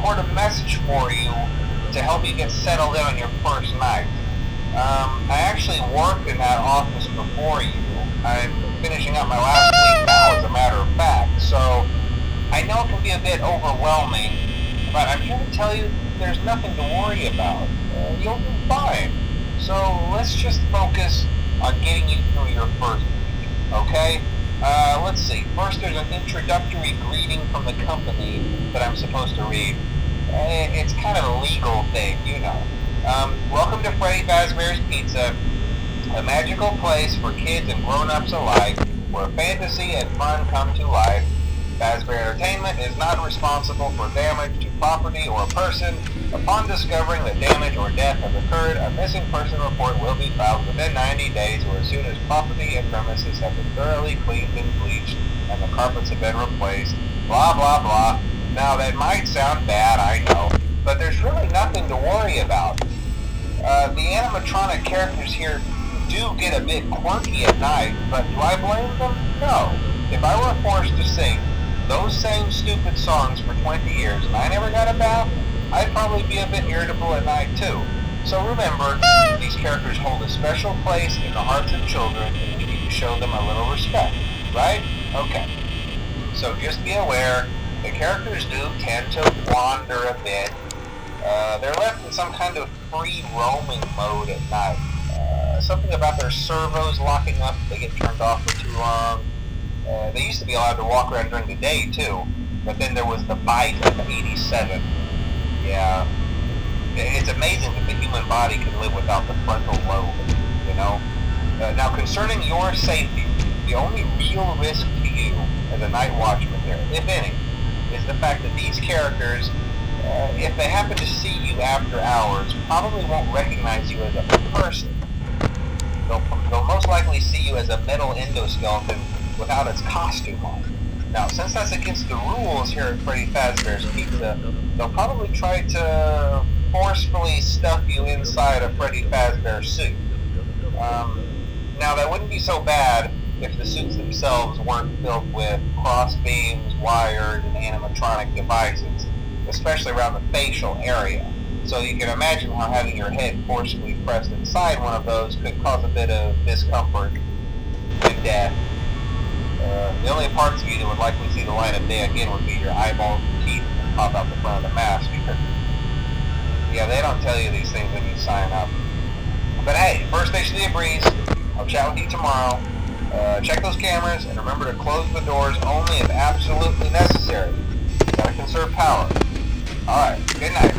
record a message for you to help you get settled in on your first night. I actually worked in that office before you. I'm finishing up my last week now, as a matter of fact, so I know it can be a bit overwhelming, but I'm here to tell you there's nothing to worry about. You'll do fine. So let's just focus on getting you through your first week, okay? Let's see. First, there's an introductory greeting from the company that I'm supposed to read. It's kind of a legal thing, you know. Welcome to Freddy Fazbear's Pizza, a magical place for kids and grown-ups alike, where fantasy and fun come to life. Fazbear Entertainment is not responsible for damage to property or person. Upon discovering that damage or death has occurred, a missing person report will be filed within 90 days or as soon as property and premises have been thoroughly cleaned and bleached and the carpets have been replaced. Blah, blah, blah. Now, that might sound bad, I know, but there's really nothing to worry about. The animatronic characters here do get a bit quirky at night, but do I blame them? No. If I were forced to sing those same stupid songs for 20 years and I never got a bath, I'd probably be a bit irritable at night too. So remember, these characters hold a special place in the hearts of children and you need to show them a little respect, right? Okay. So just be aware, the characters do tend to wander a bit. They're left in some kind of free roaming mode at night. Something about their servos locking up if they get turned off for too long. They used to be allowed to walk around during the day too, but then there was the bite of 87. Yeah, it's amazing that the human body can live without the frontal lobe, you know? Now concerning your safety, the only real risk to you as a night watchman here, if any, is the fact that these characters, if they happen to see you after hours, probably won't recognize you as a person. They'll most likely see you as a metal endoskeleton without its costume on. Now, since that's against the rules here at Freddy Fazbear's Pizza, they'll probably try to forcefully stuff you inside a Freddy Fazbear suit. Now, that wouldn't be so bad if the suits themselves weren't filled with cross beams, wires, and animatronic devices, especially around the facial area. So you can imagine how having your head forcibly pressed inside one of those could cause a bit of discomfort and death. The only parts of you that would likely see the light of day again would be your eyeballs and teeth that pop out the front of the mask. Yeah, they don't tell you these things when you sign up. But hey, first station of the breeze. I'll chat with you tomorrow. Check those cameras and remember to close the doors only if absolutely necessary. Gotta conserve power. Alright, good night.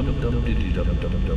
dum dum dum dum dum dum